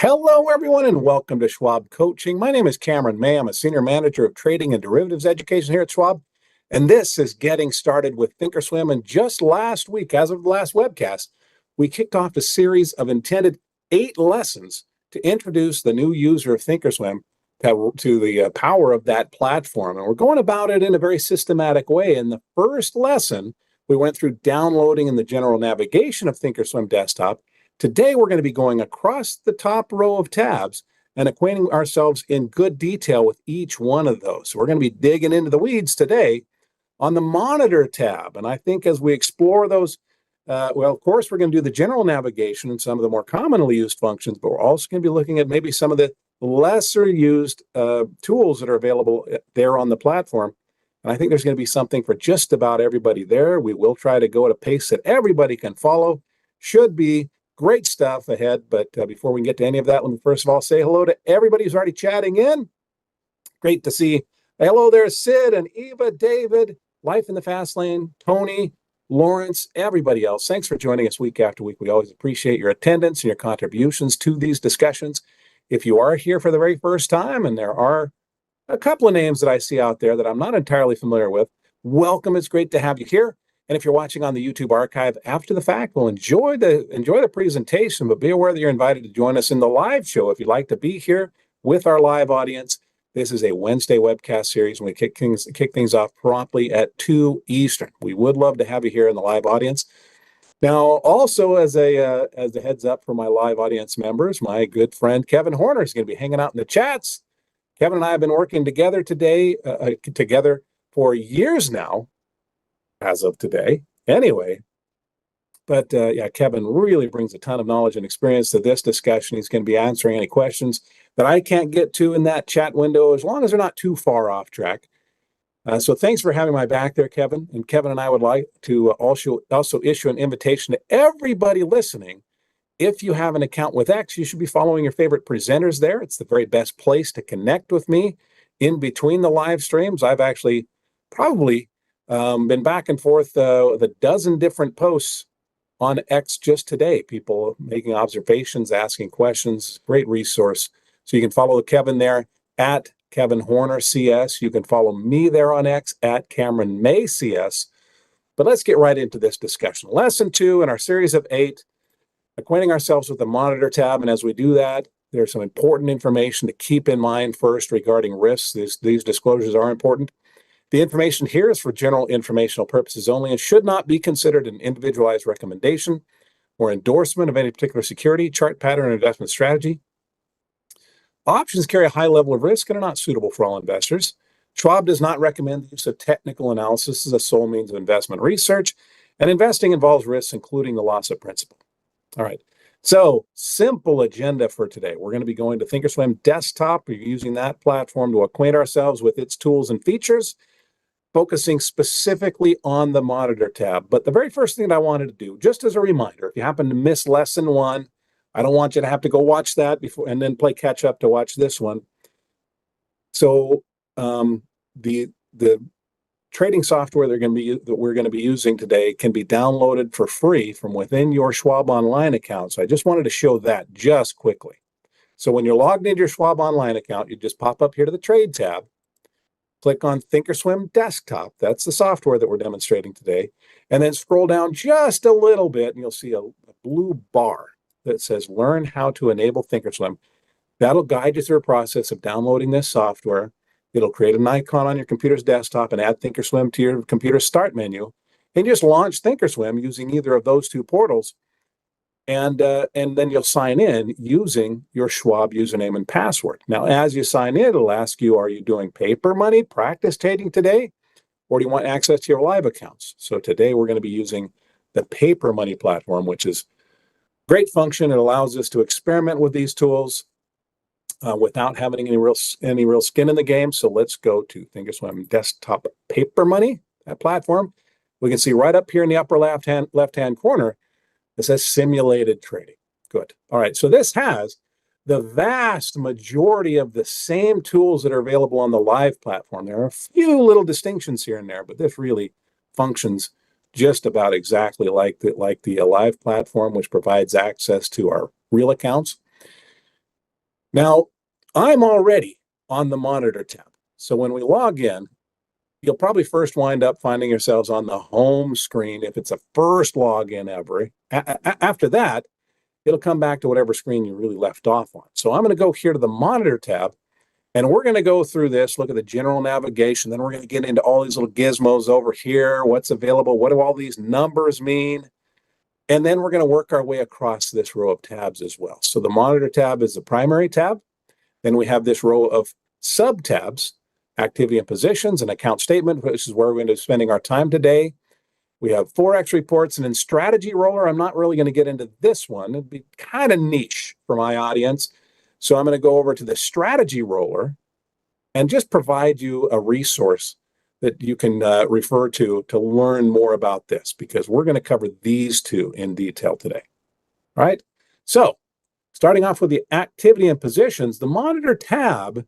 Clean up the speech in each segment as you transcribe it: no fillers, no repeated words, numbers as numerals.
Hello, everyone, and welcome to Schwab Coaching. My name is Cameron May. I'm a Senior Manager of Trading and Derivatives Education here at Schwab. And this is Getting Started with Thinkorswim. And just last week, as of the last webcast, we kicked off a series of intended 8 lessons to introduce the new user of Thinkorswim to the power of that platform. And we're going about it in a very systematic way. In the first lesson, we went through downloading and the general navigation of Thinkorswim Desktop. Today, we're going to be going across the top row of tabs and acquainting ourselves in good detail with each one of those. So we're going to be digging into the weeds today on the Monitor tab. And I think as we explore those, of course, we're going to do the general navigation and some of the more commonly used functions, but we're also going to be looking at maybe some of the lesser used tools that are available there on the platform. And I think there's going to be something for just about everybody there. We will try to go at a pace that everybody can follow. Should be great stuff ahead, but before we can get to any of that, let me first of all say hello to everybody who's already chatting in. Great to see. Hello there, Sid and Eva, David, Life in the Fast Lane, Tony, Lawrence, everybody else. Thanks for joining us week after week. We always appreciate your attendance and your contributions to these discussions. If you are here for the very first time, and there are a couple of names that I see out there that I'm not entirely familiar with, welcome. It's great to have you here. And if you're watching on the YouTube archive after the fact, well, enjoy the presentation, but be aware that you're invited to join us in the live show if you'd like to be here with our live audience. This is a Wednesday webcast series, and we kick things off promptly at 2 Eastern. We would love to have you here in the live audience. Now, also as a heads up for my live audience members, my good friend Kevin Horner is going to be hanging out in the chats. Kevin and I have been working together together for years now, as of today, anyway. But Kevin really brings a ton of knowledge and experience to this discussion. He's going to be answering any questions that I can't get to in that chat window, as long as they're not too far off track. So thanks for having my back there, Kevin. And Kevin and I would like to also issue an invitation to everybody listening. If you have an account with X, you should be following your favorite presenters there. It's the very best place to connect with me in between the live streams. I've actually probably been back and forth with a dozen different posts on X just today. People making observations, asking questions. Great resource. So you can follow Kevin there at Kevin Horner CS. You can follow me there on X at Cameron May CS. But let's get right into this discussion. Lesson 2 in our series of 8, acquainting ourselves with the Monitor tab. And as we do that, there's some important information to keep in mind first regarding risks. These disclosures are important. The information here is for general informational purposes only and should not be considered an individualized recommendation or endorsement of any particular security, chart pattern, or investment strategy. Options carry a high level of risk and are not suitable for all investors. Schwab does not recommend the use of technical analysis as a sole means of investment research, and investing involves risks, including the loss of principal. All right. So, simple agenda for today. We're going to be going to Thinkorswim Desktop. We're using that platform to acquaint ourselves with its tools and features, focusing specifically on the Monitor tab. But the very first thing that I wanted to do, just as a reminder, if you happen to miss lesson 1, I don't want you to have to go watch that before and then play catch up to watch this one. So the trading software that we're going to be using today can be downloaded for free from within your Schwab Online account. So I just wanted to show that just quickly. So when you're logged into your Schwab Online account, you just pop up here to the Trade tab, click on Thinkorswim Desktop. That's the software that we're demonstrating today. And then scroll down just a little bit, and you'll see a blue bar that says Learn How to Enable Thinkorswim. That'll guide you through a process of downloading this software. It'll create an icon on your computer's desktop and add Thinkorswim to your computer's start menu. And just launch Thinkorswim using either of those two portals. And then you'll sign in using your Schwab username and password. Now, as you sign in, it'll ask you, are you doing paper money, practice trading today? Or do you want access to your live accounts? So today we're going to be using the paper money platform, which is a great function. It allows us to experiment with these tools without having any real skin in the game. So let's go to Thinkorswim Desktop Paper Money, that platform. We can see right up here in the upper left-hand corner, it says simulated trading. Good. All right. So this has the vast majority of the same tools that are available on the live platform. There are a few little distinctions here and there, but this really functions just about exactly like the live platform, which provides access to our real accounts. Now, I'm already on the monitor tab. So when we log in, you'll probably first wind up finding yourselves on the home screen if it's a first login ever. After that, it'll come back to whatever screen you really left off on. So I'm going to go here to the monitor tab, and we're going to go through this, look at the general navigation. Then we're going to get into all these little gizmos over here. What's available? What do all these numbers mean? And then we're going to work our way across this row of tabs as well. So the monitor tab is the primary tab. Then we have this row of sub tabs, activity and positions, and account statement, which is where we're going to be spending our time today. We have Forex reports, and then strategy roller. I'm not really going to get into this one. It'd be kind of niche for my audience. So I'm going to go over to the strategy roller and just provide you a resource that you can refer to learn more about this, because we're going to cover these two in detail today. All right. So starting off with the activity and positions, the monitor tab,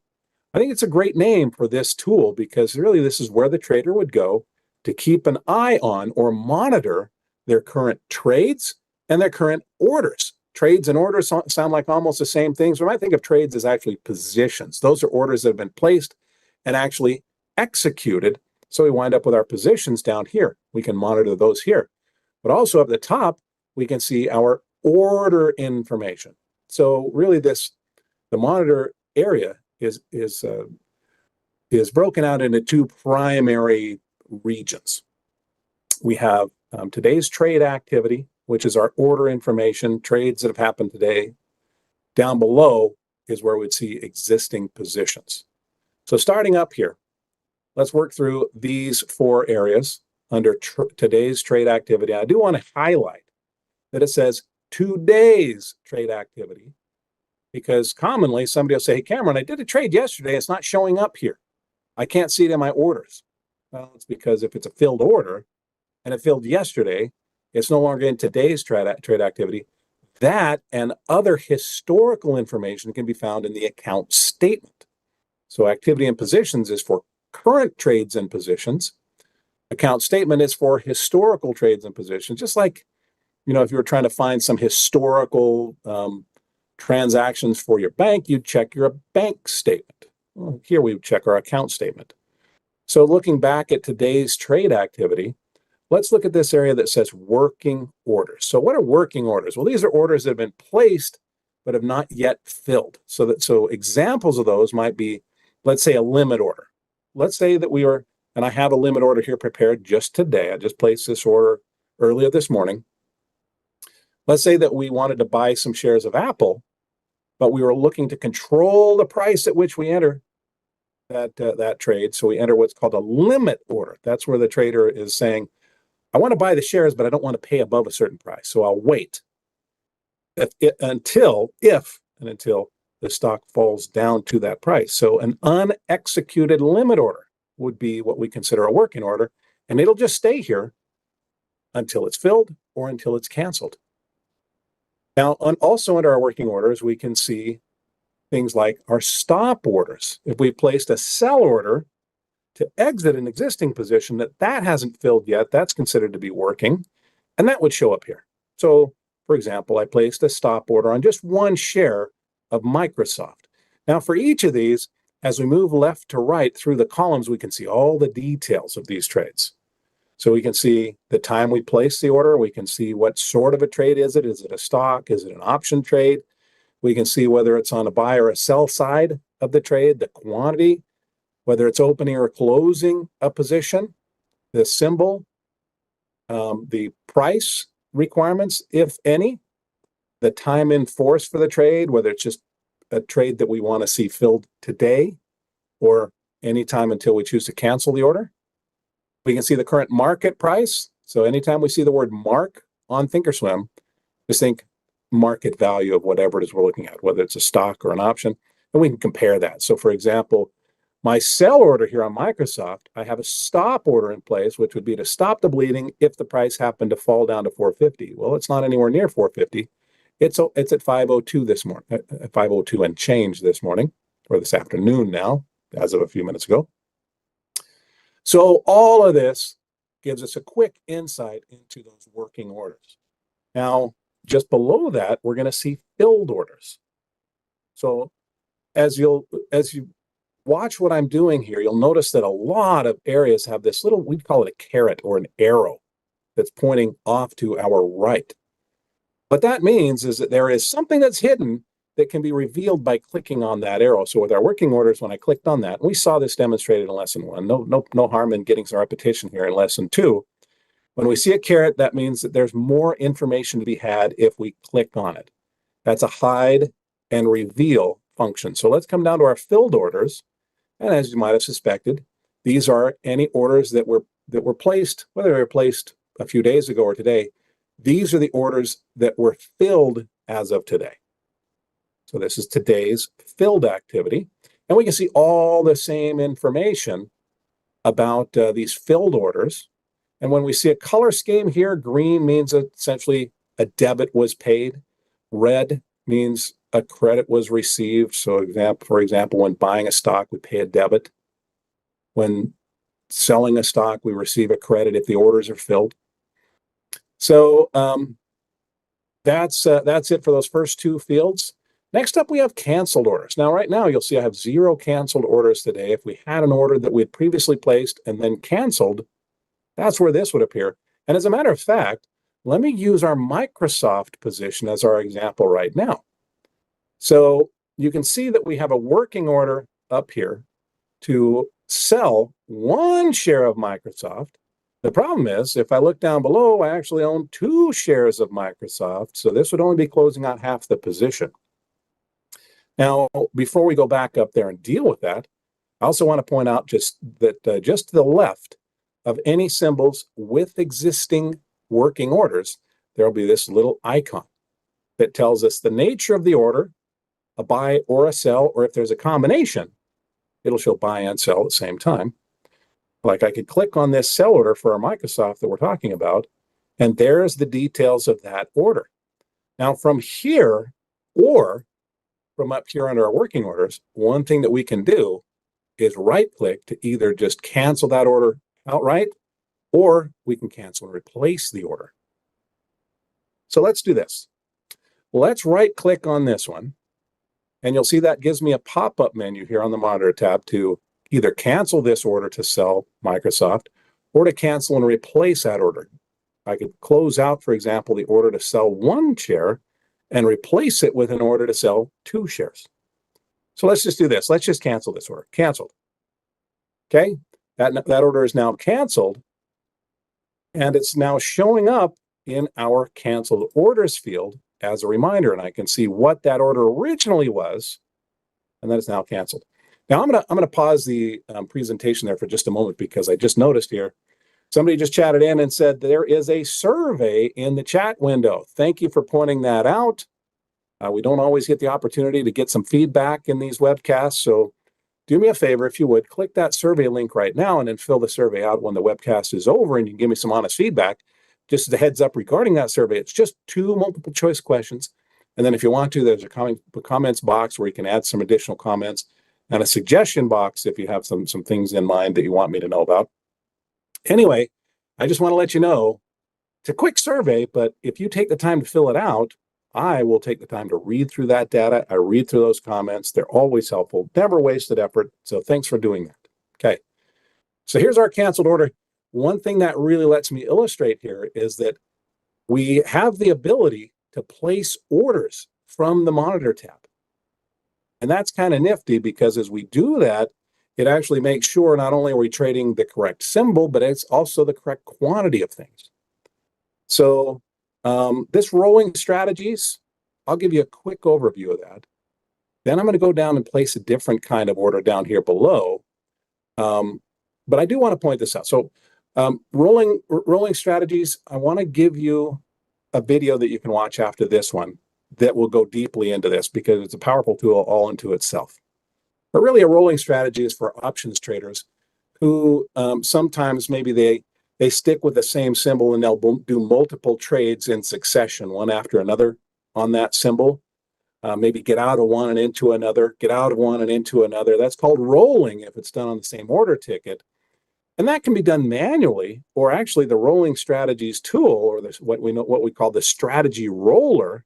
I think it's a great name for this tool because really this is where the trader would go to keep an eye on or monitor their current trades and their current orders. Trades and orders sound like almost the same things. We might think of trades as actually positions. Those are orders that have been placed and actually executed. So we wind up with our positions down here. We can monitor those here. But also up at the top, we can see our order information. So really the monitor area is broken out into two primary regions. We have today's trade activity, which is our order information, trades that have happened today. Down below is where we'd see existing positions. So starting up here, let's work through these four areas under today's trade activity. I do want to highlight that it says today's trade activity, because commonly somebody will say, hey, Cameron, I did a trade yesterday. It's not showing up here. I can't see it in my orders. Well, it's because if it's a filled order and it filled yesterday, it's no longer in today's trade activity. That and other historical information can be found in the account statement. So activity and positions is for current trades and positions. Account statement is for historical trades and positions. Just like, if you were trying to find some historical transactions for your bank, you'd check your bank statement. Well, here we would check our account statement. So looking back at today's trade activity, let's look at this area that says working orders. So what are working orders? Well, these are orders that have been placed but have not yet filled. So examples of those might be, let's say, a limit order. Let's say that we were, and I have a limit order here prepared just today. I just placed this order earlier this morning. Let's say that we wanted to buy some shares of Apple, but we were looking to control the price at which we enter that trade. So we enter what's called a limit order. That's where the trader is saying, I want to buy the shares, but I don't want to pay above a certain price. So I'll wait until the stock falls down to that price. So an unexecuted limit order would be what we consider a working order, and it'll just stay here until it's filled or until it's canceled. Now, also under our working orders, we can see things like our stop orders. If we placed a sell order to exit an existing position that hasn't filled yet, that's considered to be working, and that would show up here. So, for example, I placed a stop order on just one share of Microsoft. Now, for each of these, as we move left to right through the columns, we can see all the details of these trades. So we can see the time we placed the order. We can see what sort of a trade is it. Is it a stock? Is it an option trade? We can see whether it's on a buy or a sell side of the trade, the quantity, whether it's opening or closing a position, the symbol, the price requirements, if any, the time in force for the trade, whether it's just a trade that we want to see filled today or anytime until we choose to cancel the order. We can see the current market price. So anytime we see the word mark on Thinkorswim, just think market value of whatever it is we're looking at, whether it's a stock or an option, and we can compare that. So for example, my sell order here on Microsoft, I have a stop order in place, which would be to stop the bleeding if the price happened to fall down to 450. Well, it's not anywhere near 450. It's at 502 this morning, 502 and change this morning, or this afternoon now, as of a few minutes ago. So all of this gives us a quick insight into those working orders. Now, just below that, we're going to see filled orders. So as you watch what I'm doing here, you'll notice that a lot of areas have this little, we call it a caret or an arrow that's pointing off to our right. What that means is that there is something that's hidden that can be revealed by clicking on that arrow. So with our working orders, when I clicked on that, we saw this demonstrated in lesson 1. No harm in getting some repetition here in lesson 2. When we see a caret, that means that there's more information to be had if we click on it. That's a hide and reveal function. So let's come down to our filled orders. And as you might have suspected, these are any orders that were placed, whether they were placed a few days ago or today. These are the orders that were filled as of today. So this is today's filled activity. And we can see all the same information about these filled orders. And when we see a color scheme here, green means essentially a debit was paid. Red means a credit was received. So for example, when buying a stock, we pay a debit. When selling a stock, we receive a credit if the orders are filled. So that's it for those first 2 fields. Next up, we have canceled orders. Now, right now, you'll see I have 0 canceled orders today. If we had an order that we had previously placed and then canceled, that's where this would appear. And as a matter of fact, let me use our Microsoft position as our example right now. So you can see that we have a working order up here to sell 1 share of Microsoft. The problem is, if I look down below, I actually own 2 shares of Microsoft. So this would only be closing out half the position. Now, before we go back up there and deal with that, I also want to point out just to the left of any symbols with existing working orders, there will be this little icon that tells us the nature of the order, a buy or a sell, or if there's a combination, it'll show buy and sell at the same time. Like I could click on this sell order for our Microsoft that we're talking about, and there's the details of that order. Now from here, or from up here under our working orders, one thing that we can do is right-click to either just cancel that order outright, or we can cancel and replace the order. So let's do this. Let's right-click on this one, and you'll see that gives me a pop-up menu here on the Monitor tab to either cancel this order to sell Microsoft or to cancel and replace that order. I could close out, for example, the order to sell 1 share and replace it with an order to sell 2 shares. So let's just do this. Let's just cancel this order. Canceled. Okay, that order is now canceled, and it's now showing up in our canceled orders field as a reminder, and I can see what that order originally was, and that is now canceled. Now I'm gonna pause the presentation there for just a moment, because I just noticed here somebody just chatted in and said there is a survey in the chat window. Thank you for pointing that out. We don't always get the opportunity to get some feedback in these webcasts, so do me a favor, if you would, click that survey link right now and then fill the survey out when the webcast is over, and you can give me some honest feedback. Just as a heads up regarding that survey, it's just 2 multiple choice questions. And then if you want to, there's a comments box where you can add some additional comments, and a suggestion box if you have some things in mind that you want me to know about. Anyway, I just want to let you know, it's a quick survey, but if you take the time to fill it out, I will take the time to read through that data. I read through those comments. They're always helpful, never wasted effort. So thanks for doing that. Okay. So here's our canceled order. One thing that really lets me illustrate here is that we have the ability to place orders from the Monitor tab. And that's kind of nifty, because as we do that, it actually makes sure not only are we trading the correct symbol, but it's also the correct quantity of things. So this rolling strategies, I'll give you a quick overview of that. Then I'm going to go down and place a different kind of order down here below. But I do want to point this out. So rolling strategies, I want to give you a video that you can watch after this one that will go deeply into this, because it's a powerful tool all into itself. But really, a rolling strategy is for options traders who sometimes maybe they stick with the same symbol and they'll do multiple trades in succession, one after another on that symbol. Maybe get out of one and into another, get out of one and into another. That's called rolling if it's done on the same order ticket. And that can be done manually, or actually the rolling strategies tool, or this, what we call the strategy roller,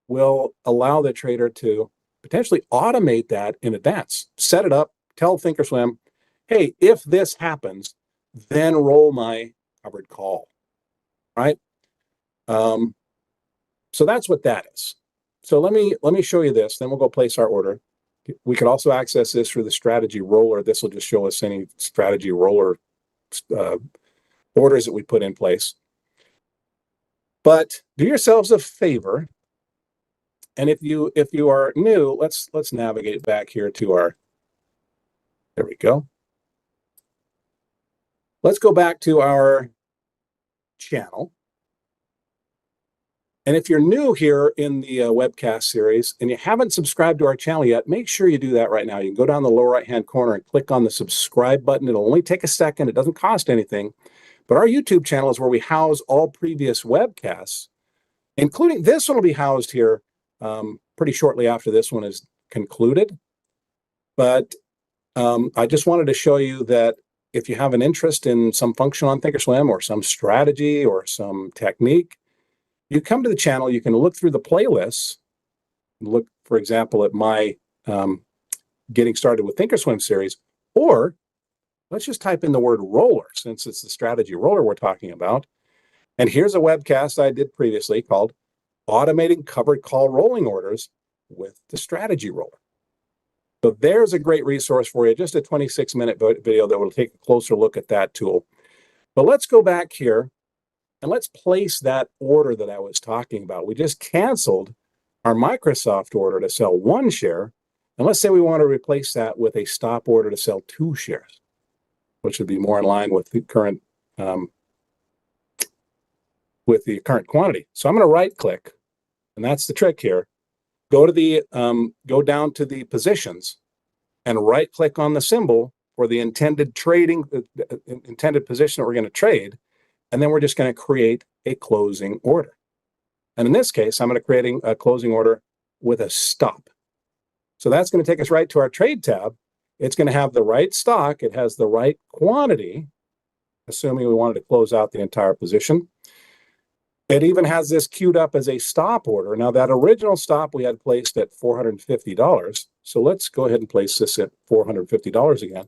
will allow the trader to potentially automate that in advance. Set it up, tell Thinkorswim, hey, if this happens, then roll my covered call, right? So that's what that is. So let me show you this, then we'll go place our order. We could also access this through the strategy roller. This will just show us any strategy roller orders that we put in place. But do yourselves a favor, and if you are new, let's navigate back here to our, there we go. Let's go back to our channel. And if you're new here in the webcast series and you haven't subscribed to our channel yet, make sure you do that right now. You can go down the lower right-hand corner and click on the subscribe button. It'll only take a second. It doesn't cost anything. But our YouTube channel is where we house all previous webcasts, including this one will be housed here pretty shortly after this one is concluded. But I just wanted to show you that if you have an interest in some function on Thinkorswim or some strategy or some technique, you come to the channel, you can look through the playlists, look, for example, at my Getting Started with Thinkorswim series, or let's just type in the word roller, since it's the strategy roller we're talking about. And here's a webcast I did previously called Automating Covered Call Rolling Orders with the Strategy Roller. So there's a great resource for you, just a 26-minute video that will take a closer look at that tool. But let's go back here and let's place that order that I was talking about. We just canceled our Microsoft order to sell 1 share. And let's say we want to replace that with a stop order to sell 2 shares, which would be more in line with the current quantity. So I'm going to right click, and that's the trick here. Go to the go down to the positions and right click on the symbol for the intended trading, intended position that we're going to trade. And then we're just going to create a closing order. And in this case, I'm going to create a closing order with a stop. So that's going to take us right to our trade tab. It's going to have the right stock. It has the right quantity, assuming we wanted to close out the entire position. It even has this queued up as a stop order. Now, that original stop we had placed at $450. So let's go ahead and place this at $450 again.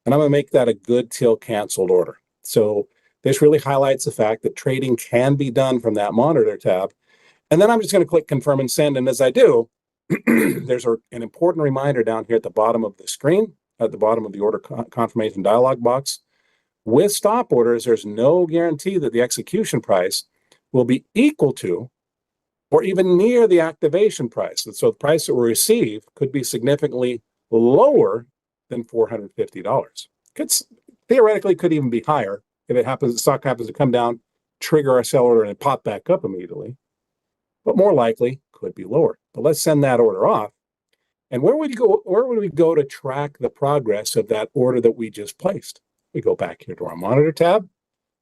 And I'm going to make that a good till canceled order. So this really highlights the fact that trading can be done from that monitor tab. And then I'm just going to click confirm and send. And as I do, there's an important reminder down here at the bottom of the screen, at the bottom of the order confirmation dialog box. With stop orders, there's no guarantee that the execution price will be equal to or even near the activation price. And so the price that we receive could be significantly lower than $450. Theoretically, could even be higher. If it happens, the stock happens to come down, trigger our sell order, and pop back up immediately. But more likely, could be lower. But let's send that order off. And where would we go to track the progress of that order that we just placed? We go back here to our monitor tab.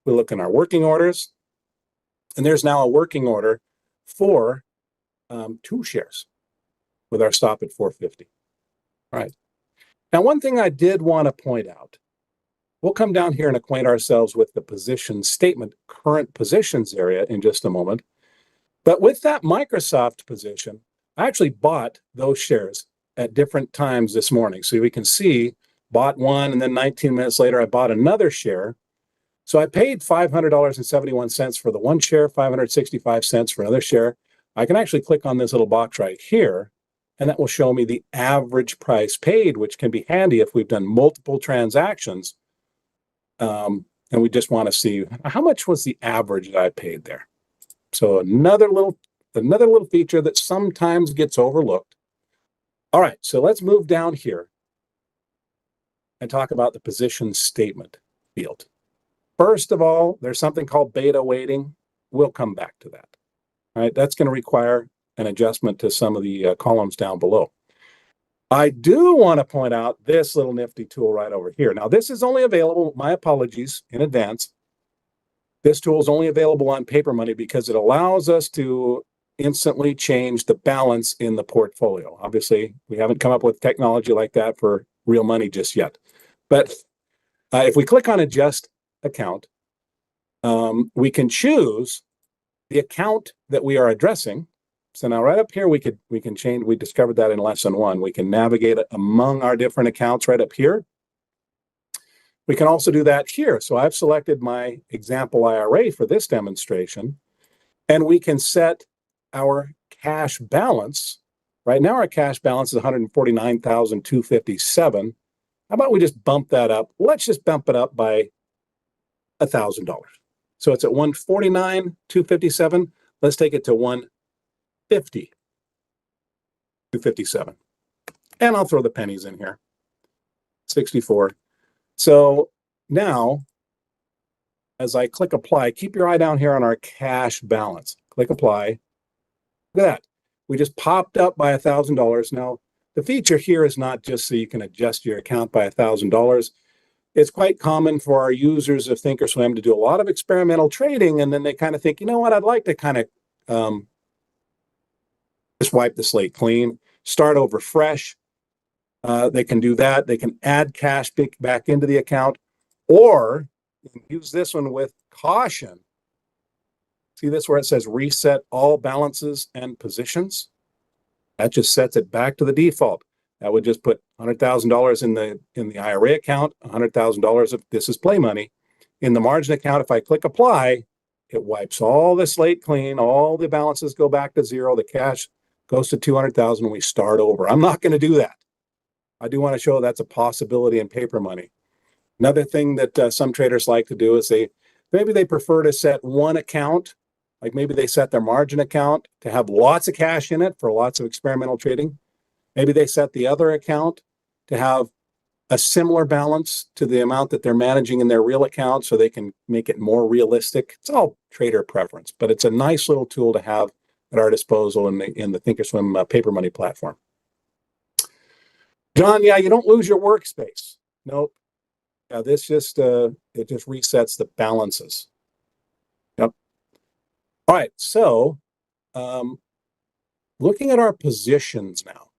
We look in our working orders. And there's now a working order for 2 shares with our stop at 450. All right. Now, one thing I did want to point out, we'll come down here and acquaint ourselves with the position statement, current positions area in just a moment. But with that Microsoft position, I actually bought those shares at different times this morning. So we can see, bought one, and then 19 minutes later, I bought another share. So I paid $500.71 for the 1 share, 565 cents for another share. I can actually click on this little box right here, and that will show me the average price paid, which can be handy if we've done multiple transactions. And we just want to see how much was the average that I paid there. So another little feature that sometimes gets overlooked. All right, so let's move down here and talk about the position statement field. First of all, there's something called beta weighting. We'll come back to that. All right, that's going to require an adjustment to some of the columns down below. I do want to point out this little nifty tool right over here. Now, this is only available, my apologies in advance. This tool is only available on Paper Money because it allows us to instantly change the balance in the portfolio. Obviously, we haven't come up with technology like that for real money just yet. But if we click on Adjust Account, we can choose the account that we are addressing. So now right up here, we can change. We discovered that in lesson 1. We can navigate among our different accounts right up here. We can also do that here. So I've selected my example IRA for this demonstration, and we can set our cash balance. Right now, our cash balance is $149,257. How about we just bump that up? Let's just bump it up by $1,000. So it's at $149,257. Let's take it to $150,257. And I'll throw the pennies in here. 64. So now, as I click apply, keep your eye down here on our cash balance. Click apply. Look at that. We just popped up by $1,000. Now, the feature here is not just so you can adjust your account by $1,000. It's quite common for our users of Thinkorswim to do a lot of experimental trading, and then they kind of think, you know what, I'd like to kind of just wipe the slate clean, start over fresh. They can do that. They can add cash back into the account, or use this one with caution. See this where it says reset all balances and positions? That just sets it back to the default. That would just put $100,000 in the IRA account, $100,000 if this is play money. In the margin account, if I click apply, it wipes all the slate clean, all the balances go back to zero, the cash goes to $200,000, and we start over. I'm not going to do that. I do want to show that's a possibility in paper money. Another thing that some traders like to do is maybe they prefer to set one account, like maybe they set their margin account to have lots of cash in it for lots of experimental trading. Maybe they set the other account to have a similar balance to the amount that they're managing in their real account so they can make it more realistic. It's all trader preference, but it's a nice little tool to have at our disposal in the Thinkorswim paper money platform. John, yeah, you don't lose your workspace. Nope. Yeah, this just it just resets the balances. Yep. All right, so looking at our positions now,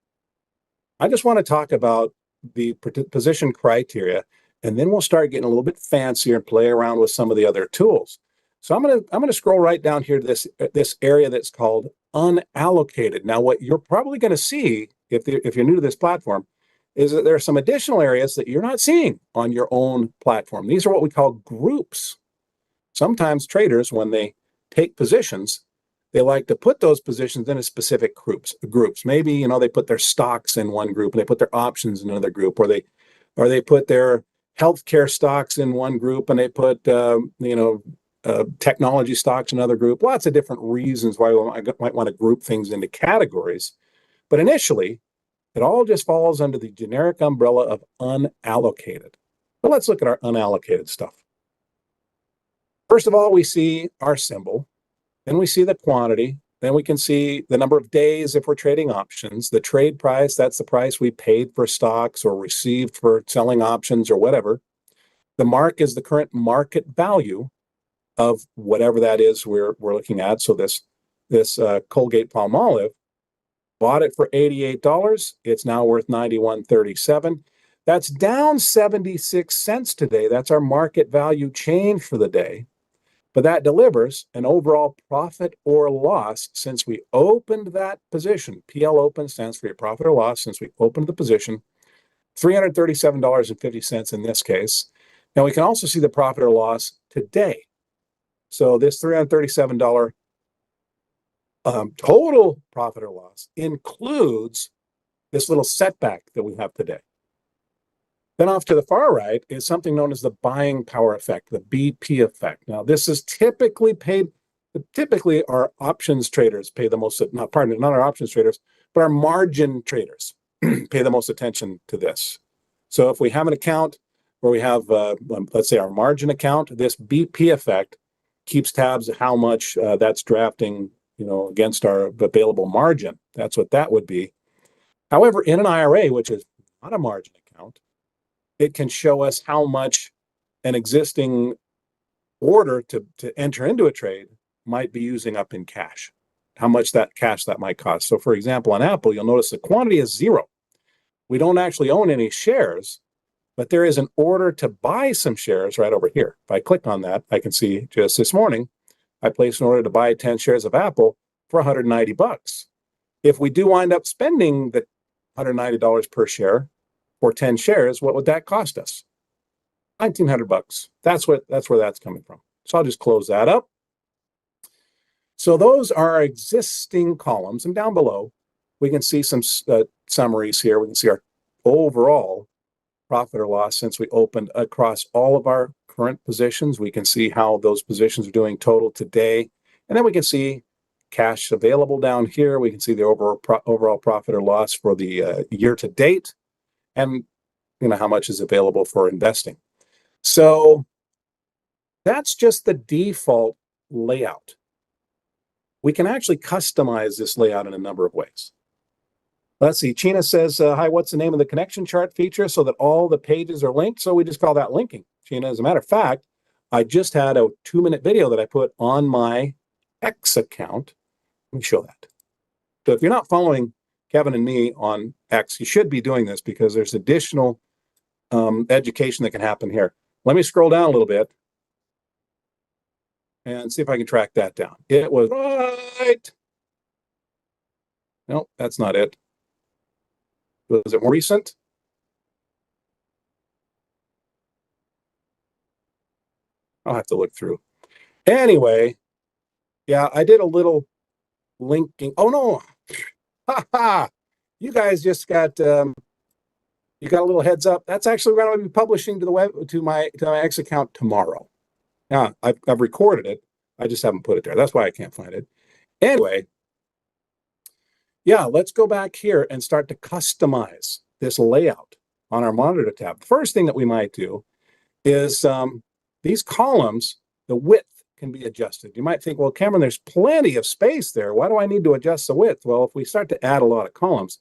I just want to talk about the position criteria, and then we'll start getting a little bit fancier and play around with some of the other tools. So I'm gonna scroll right down here to this area that's called unallocated. Now, what you're probably going to see if you're new to this platform is that there are some additional areas that you're not seeing on your own platform. These are what we call groups. Sometimes traders, when they take positions, they like to put those positions in a specific groups. Maybe, they put their stocks in one group, and they put their options in another group, or they put their healthcare stocks in one group, and they put technology stocks in another group. Lots of different reasons why I might want to group things into categories. But initially, it all just falls under the generic umbrella of unallocated. But let's look at our unallocated stuff. First of all, we see our symbol. Then we see the quantity. Then we can see the number of days if we're trading options. The trade price, that's the price we paid for stocks or received for selling options or whatever. The mark is the current market value of whatever that is we're looking at. So this Colgate-Palmolive, bought it for $88. It's now worth $91.37. That's down 76 cents today. That's our market value change for the day. But that delivers an overall profit or loss since we opened that position. PL open stands for your profit or loss since we opened the position. $337.50 in this case. Now we can also see the profit or loss today. So this $337 total profit or loss includes this little setback that we have today. Then off to the far right is something known as the buying power effect, the BP effect. Now this is typically our options traders pay the most, not our options traders, but our margin traders pay the most attention to this. So if we have an account where we have, let's say our margin account, this BP effect keeps tabs of how much that's drafting, against our available margin. That's what that would be. However, in an IRA, which is not a margin account, it can show us how much an existing order to enter into a trade might be using up in cash, how much that cash that might cost. So for example, on Apple, you'll notice the quantity is 0. We don't actually own any shares, but there is an order to buy some shares right over here. If I click on that, I can see just this morning, I placed an order to buy 10 shares of Apple for $190. If we do wind up spending the $190 per share for 10 shares, what would that cost us? $1,900. That's where that's coming from. So I'll just close that up. So those are our existing columns, and down below we can see some summaries here. We can see our overall profit or loss since we opened across all of our current positions. We can see how those positions are doing total today, and then we can see cash available down here. We can see the overall profit or loss for the year to date, and how much is available for investing. So that's just the default layout. We can actually customize this layout in a number of ways. Let's see. Chena says, hi, what's the name of the connection chart feature so that all the pages are linked? So we just call that linking. Chena, as a matter of fact, I just had a 2-minute video that I put on my X account. Let me show that. So if you're not following Kevin and me on X, you should be doing this because there's additional education that can happen here. Let me scroll down a little bit and see if I can track that down. It was right. No, that's not it. Was it more recent? I'll have to look through. Anyway, yeah, I did a little linking. Oh no. Ha ha. You guys just got you got a little heads up. That's actually going to be publishing to the web to my X account tomorrow. Yeah, I've recorded it. I just haven't put it there. That's why I can't find it. Anyway, yeah, let's go back here and start to customize this layout on our monitor tab. The first thing that we might do is these columns, the width can be adjusted. You might think, well, Cameron, there's plenty of space there. Why do I need to adjust the width? Well, if we start to add a lot of columns,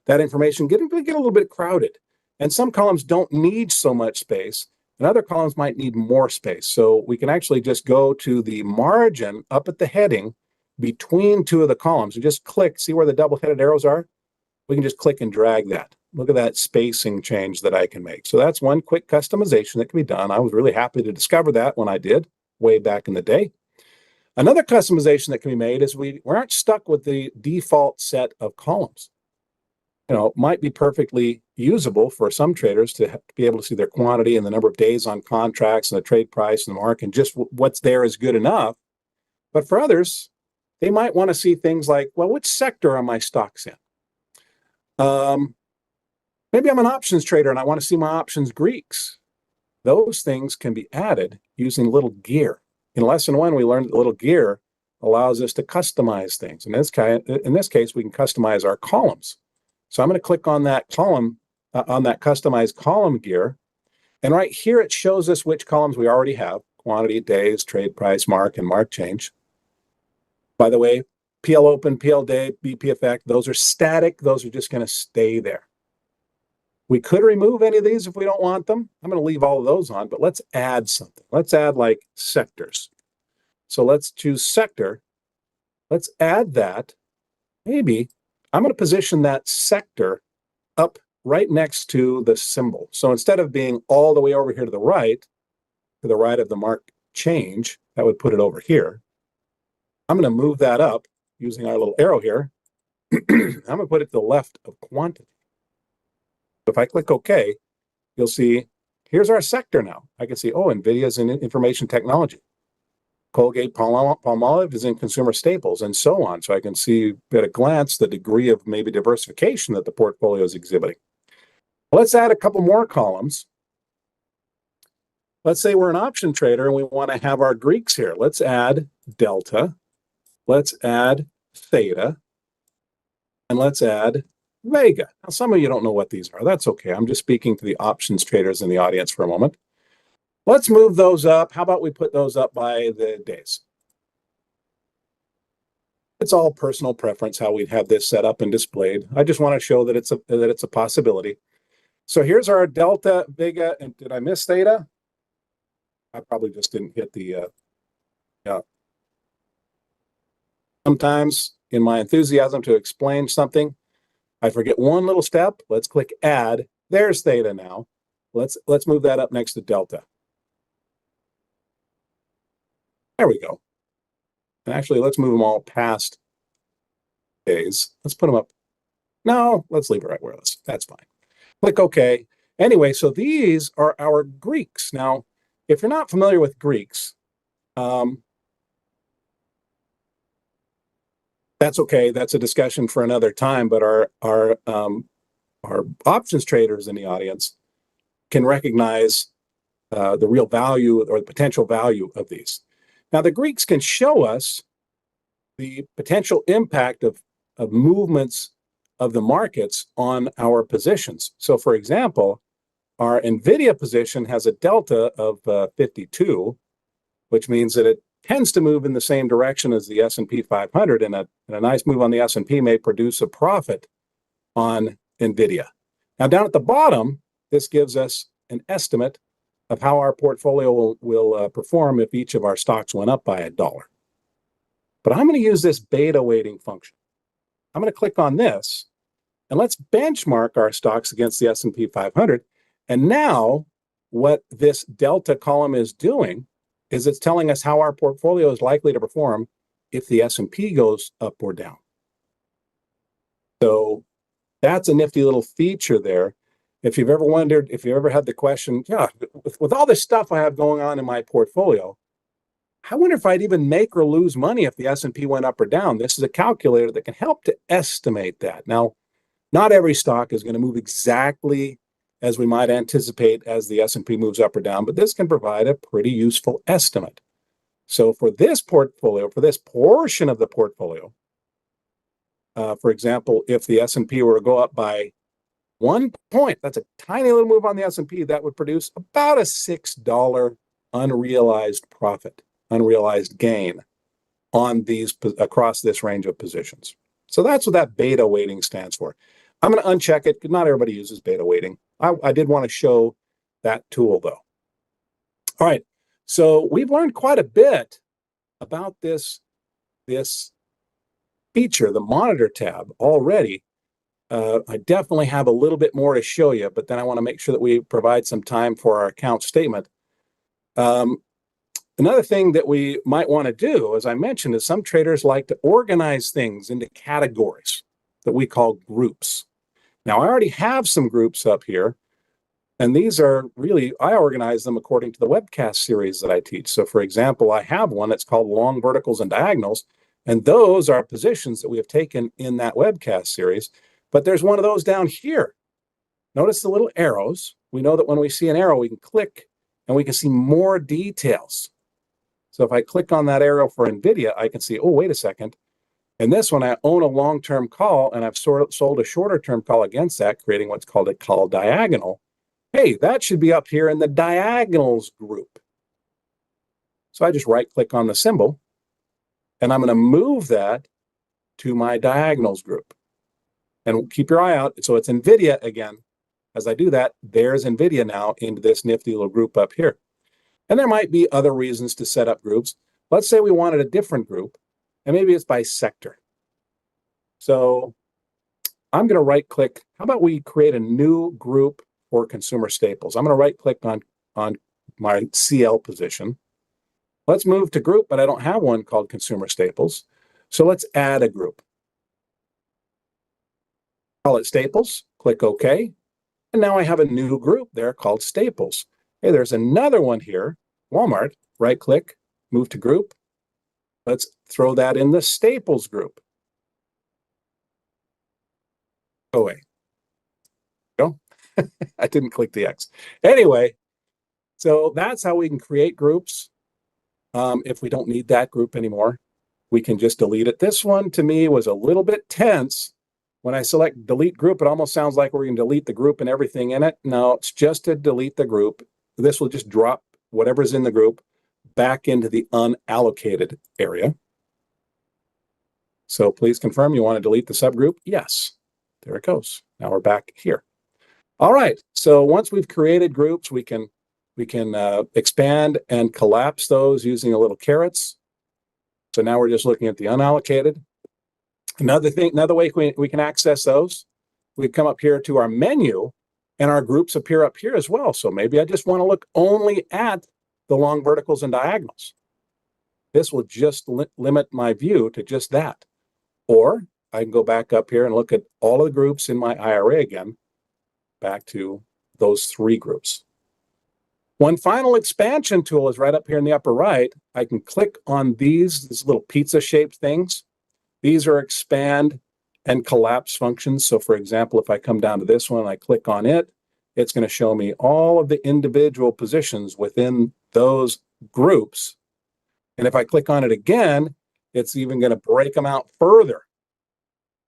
that information get a little bit crowded. And some columns don't need so much space, and other columns might need more space. So we can actually just go to the margin up at the heading between two of the columns and just click. See where the double-headed arrows are? We can just click and drag that. Look at that spacing change that I can make. So that's one quick customization that can be done. I was really happy to discover that when I did way back in the day. Another customization that can be made is we aren't stuck with the default set of columns. It might be perfectly usable for some traders to be able to see their quantity and the number of days on contracts and the trade price and the mark, and just what's there is good enough. But for others, they might want to see things like, well, which sector are my stocks in? Maybe I'm an options trader and I want to see my options Greeks. Those things can be added using little gear. In lesson 1, we learned that little gear allows us to customize things. In this case, we can customize our columns. So I'm going to click on that column, on that customized column gear. And right here, it shows us which columns we already have: quantity, days, trade price, mark, and mark change. By the way, PL open, PL day, BP effect, those are static. Those are just going to stay there. We could remove any of these if we don't want them. I'm going to leave all of those on, but let's add something. Let's add like sectors. So let's choose sector. Let's add that. Maybe I'm going to position that sector up right next to the symbol. So instead of being all the way over here to the right of the mark change, that would put it over here. I'm going to move that up using our little arrow here. I'm going to put it to the left of quantity. So if I click OK, you'll see here's our sector now. I can see, oh, NVIDIA's in information technology. Colgate Palmolive is in consumer staples, and so on. So I can see at a glance the degree of maybe diversification that the portfolio is exhibiting. Let's add a couple more columns. Let's say we're an option trader and we want to have our Greeks here. Let's add delta. Let's add theta. And let's add vega. Now, some of you don't know what these are. That's okay. I'm just speaking to the options traders in the audience for a moment. Let's move those up. How about we put those up by the days? It's all personal preference how we have this set up and displayed. I just want to show that it's a possibility. So here's our delta, vega, and did I miss theta? I probably just didn't hit the yeah. Sometimes in my enthusiasm to explain something, I forget one little step. Let's click add. There's theta now. Let's move that up next to delta. There we go. And actually, let's move them all past days. Let's put them up. No, let's leave it right where it is. That's fine. Click OK. Anyway, so these are our Greeks. Now, if you're not familiar with Greeks, that's okay. That's a discussion for another time. But our options traders in the audience can recognize the real value or the potential value of these. Now, the Greeks can show us the potential impact of movements of the markets on our positions. So, for example, our NVIDIA position has a delta of 52, which means that it tends to move in the same direction as the S&P 500, and a nice move on the S&P may produce a profit on NVIDIA. Now, down at the bottom, this gives us an estimate of how our portfolio will perform if each of our stocks went up by $1. But I'm going to use this beta weighting function. I'm going to click on this, and let's benchmark our stocks against the S&P 500. And now what this delta column is doing is it's telling us how our portfolio is likely to perform if the S&P goes up or down. So that's a nifty little feature there. If you've ever wondered, if you ever had the question, yeah, with all this stuff I have going on in my portfolio, I wonder if I'd even make or lose money if the S&P went up or down. This is a calculator that can help to estimate that. Now, not every stock is going to move exactly as we might anticipate as the S&P moves up or down, but this can provide a pretty useful estimate. So for this portfolio, for this portion of the portfolio, for example, if the S&P were to go up by 1 point, that's a tiny little move on the S&P, that would produce about a $6 unrealized profit, unrealized gain on these across this range of positions. So that's what that beta weighting stands for. I'm going to uncheck it because not everybody uses beta weighting. I did want to show that tool though. All right, so we've learned quite a bit about this feature, the monitor tab, already. I definitely have a little bit more to show you, but then I want to make sure that we provide some time for our account statement. Another thing that we might want to do, as I mentioned, is some traders like to organize things into categories that we call groups. Now, I already have some groups up here, and these are really, I organize them according to the webcast series that I teach. So, for example, I have one that's called Long Verticals and Diagonals, and those are positions that we have taken in that webcast series. But there's one of those down here. Notice the little arrows. We know that when we see an arrow, we can click and we can see more details. So if I click on that arrow for NVIDIA, I can see, oh, wait a second. In this one, I own a long-term call, and I've sold a shorter-term call against that, creating what's called a call diagonal. Hey, that should be up here in the diagonals group. So I just right-click on the symbol, and I'm going to move that to my diagonals group. And keep your eye out. So it's NVIDIA again. As I do that, there's NVIDIA now into this nifty little group up here. And there might be other reasons to set up groups. Let's say we wanted a different group, and maybe it's by sector. So I'm going to right click. How about we create a new group for consumer staples? I'm going to right click on my CL position. Let's move to group, but I don't have one called consumer staples. So let's add a group. Call it staples, click OK. And now I have a new group there called staples. Hey, there's another one here, Walmart. Right click, move to group. Let's throw that in the staples group. Go away. Go. I didn't click the X. Anyway, so that's how we can create groups. If we don't need that group anymore, we can just delete it. This one to me was a little bit tense. When I select delete group, it almost sounds like we're going to delete the group and everything in it. No, it's just to delete the group. This will just drop whatever's in the group back into the unallocated area. So please confirm you want to delete the subgroup. Yes, there it goes. Now we're back here. All right, so once we've created groups, we can expand and collapse those using a little carets. So now we're just looking at the unallocated. Another way we can access those, we come up here to our menu, and our groups appear up here as well. So maybe I just want to look only at the long verticals and diagonals. This will just limit my view to just that. Or I can go back up here and look at all of the groups in my IRA again, back to those 3 groups. One final expansion tool is right up here in the upper right. I can click on these little pizza-shaped things. These are expand and collapse functions. So for example, if I come down to this one, I click on it, it's going to show me all of the individual positions within those groups. And if I click on it again, it's even going to break them out further.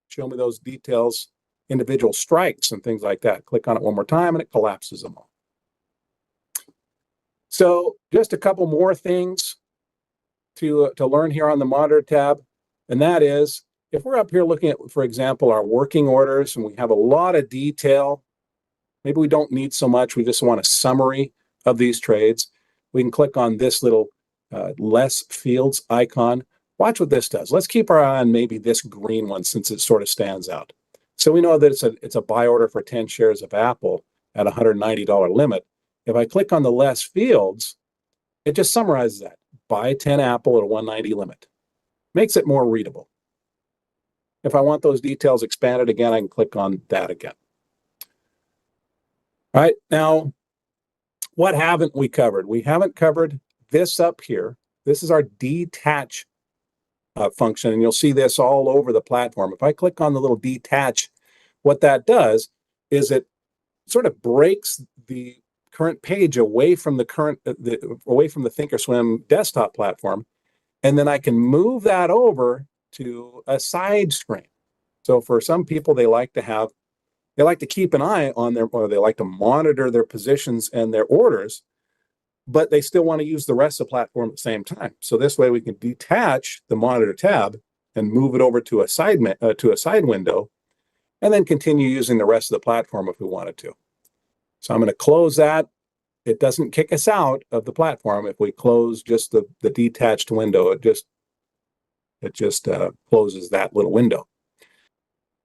Show me those details, individual strikes and things like that. Click on it one more time and it collapses them all. So just a couple more things to learn here on the Monitor tab. And that is, if we're up here looking at, for example, our working orders and we have a lot of detail, maybe we don't need so much, we just want a summary of these trades, we can click on this little less fields icon. Watch what this does. Let's keep our eye on maybe this green one since it sort of stands out. So we know that it's a buy order for 10 shares of Apple at a $190 limit. If I click on the less fields, it just summarizes that. Buy 10 Apple at a 190 limit. Makes it more readable. If I want those details expanded again, I can click on that again. All right, now, what haven't we covered? We haven't covered this up here. This is our detach function, and you'll see this all over the platform. If I click on the little detach, what that does is it sort of breaks the current page away from the Thinkorswim desktop platform, and then I can move that over to a side screen. So for some people, they like to keep an eye on or they like to monitor their positions and their orders, but they still want to use the rest of the platform at the same time. So this way we can detach the Monitor tab and move it over to a side window, and then continue using the rest of the platform if we wanted to. So I'm going to close that. It doesn't kick us out of the platform if we close just the detached window. It just closes that little window.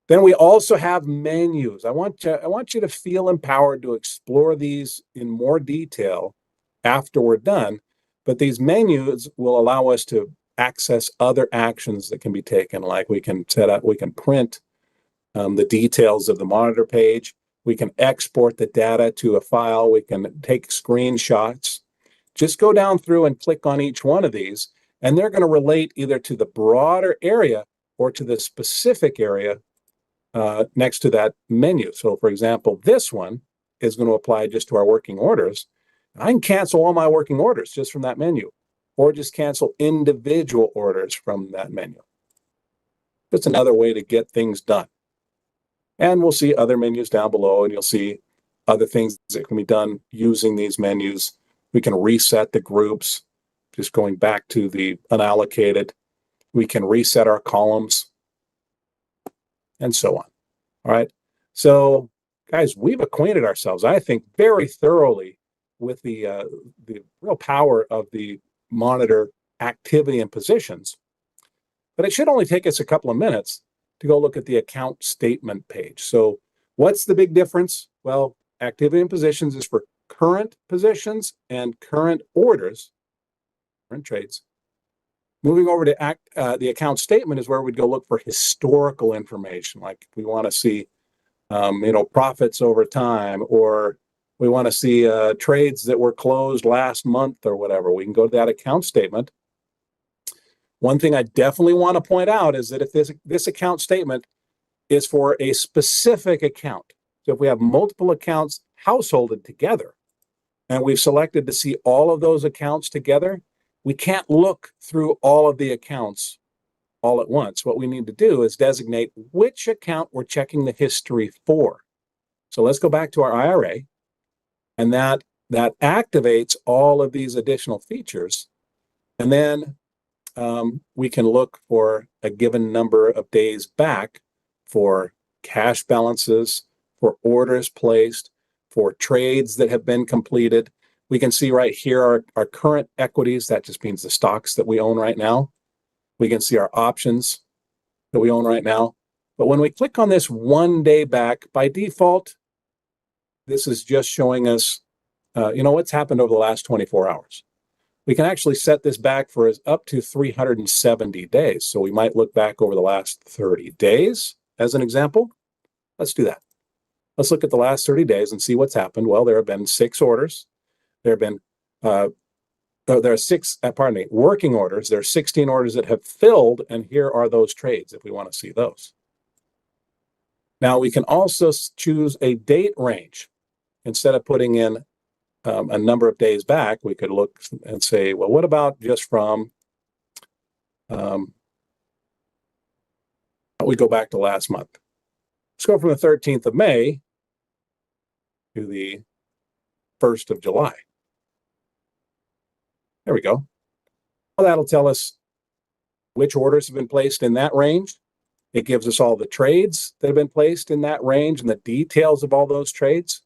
Then we also have menus. I want you to feel empowered to explore these in more detail after we're done, but these menus will allow us to access other actions that can be taken, like we can print the details of the Monitor page, we can export the data to a file, we can take screenshots. Just go down through and click on each one of these, and they're going to relate either to the broader area or to the specific area next to that menu. So for example, this one is going to apply just to our working orders. I can cancel all my working orders just from that menu, or just cancel individual orders from that menu. That's another way to get things done. And we'll see other menus down below, and you'll see other things that can be done using these menus. We can reset the groups, just going back to the unallocated. We can reset our columns, and so on. All right. So, guys, we've acquainted ourselves, I think, very thoroughly with the real power of the Monitor activity and positions. But it should only take us a couple of minutes to go look at the account statement page. So what's the big difference? Well, activity and positions is for current positions and current orders, current trades. Moving over to the account statement is where we'd go look for historical information, like we want to see profits over time, or we want to see trades that were closed last month or whatever. We can go to that account statement. One thing I definitely want to point out is that if this account statement is for a specific account, so if we have multiple accounts householded together and we've selected to see all of those accounts together, we can't look through all of the accounts all at once. What we need to do is designate which account we're checking the history for. So let's go back to our IRA, and that activates all of these additional features. And then we can look for a given number of days back for cash balances, for orders placed, for trades that have been completed. We can see right here our current equities. That just means the stocks that we own right now. We can see our options that we own right now. But when we click on this 1 day back, by default, this is just showing us, what's happened over the last 24 hours. we can actually set this back for up to 370 days. So we might look back over the last 30 days as an example. Let's do that. Let's look at the last 30 days and see what's happened. Well, there have been 6 orders. There have been, there are 6, pardon me, working orders. There are 16 orders that have filled, and here are those trades if we want to see those. Now we can also choose a date range. Instead of putting in a number of days back, we could look and say, well, what about just from, we go back to last month. Let's go from the 13th of May to the 1st of July. There we go. Well, that'll tell us which orders have been placed in that range. It gives us all the trades that have been placed in that range and the details of all those trades.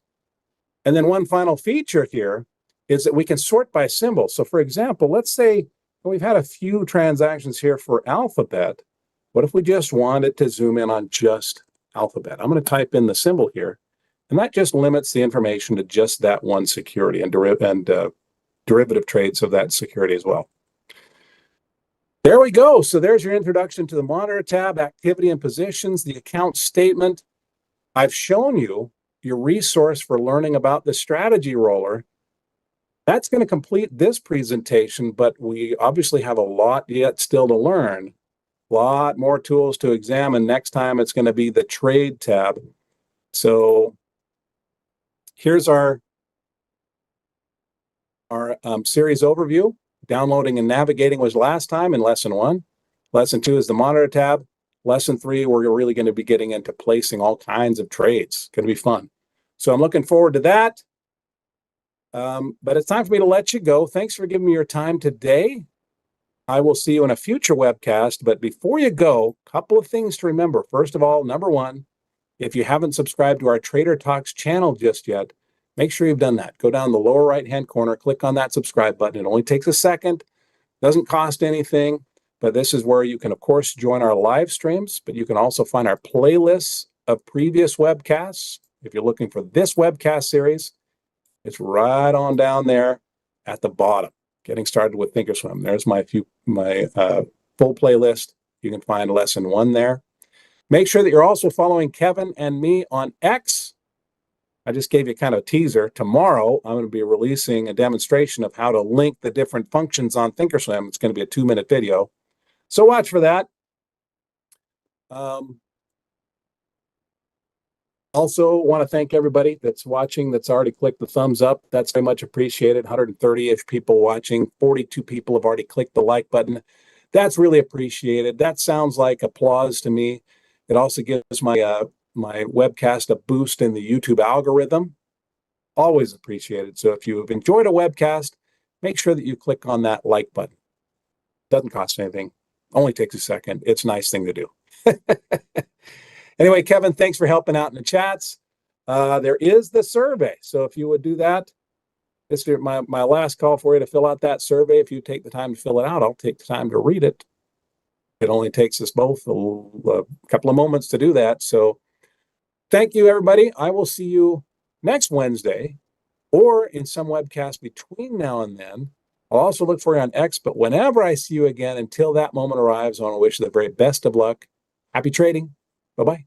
And then one final feature here is that we can sort by symbol. So for example, let's say we've had a few transactions here for Alphabet. What if we just wanted to zoom in on just Alphabet? I'm going to type in the symbol here, and that just limits the information to just that one security and derivative trades of that security as well. There we go. So there's your introduction to the Monitor tab, activity and positions, the account statement. I've shown you your resource for learning about the strategy roller. That's going to complete this presentation, but we obviously have a lot yet still to learn. A lot more tools to examine. Next time it's going to be the trade tab. So here's our series overview. Downloading and navigating was last time in lesson 1. Lesson 2 is the Monitor tab. Lesson 3, we're really going to be getting into placing all kinds of trades. It's going to be fun. So I'm looking forward to that. But it's time for me to let you go. Thanks for giving me your time today. I will see you in a future webcast. But before you go, a couple of things to remember. First of all, number 1, if you haven't subscribed to our Trader Talks channel just yet, make sure you've done that. Go down the lower right-hand corner, click on that subscribe button. It only takes a second, doesn't cost anything. But this is where you can, of course, join our live streams, but you can also find our playlists of previous webcasts. If you're looking for this webcast series, it's right on down there at the bottom. Getting started with Thinkorswim. There's my full playlist. You can find lesson 1 there. Make sure that you're also following Kevin and me on X. I just gave you kind of a teaser. Tomorrow, I'm going to be releasing a demonstration of how to link the different functions on Thinkorswim. It's going to be a 2-minute video. So watch for that. Also want to thank everybody that's watching, that's already clicked the thumbs up. That's very much appreciated. 130-ish people watching. 42 people have already clicked the like button. That's really appreciated. That sounds like applause to me. It also gives my my webcast a boost in the YouTube algorithm. Always appreciated. So if you have enjoyed a webcast, make sure that you click on that like button. Doesn't cost anything. Only takes a second. It's a nice thing to do. Anyway, Kevin, thanks for helping out in the chats. There is the survey. So if you would do that, this is my last call for you to fill out that survey. If you take the time to fill it out, I'll take the time to read it. It only takes us both a couple of moments to do that. So thank you, everybody. I will see you next Wednesday or in some webcast between now and then. I'll also look for you on X, but whenever I see you again, until that moment arrives, I want to wish you the very best of luck. Happy trading. Bye-bye.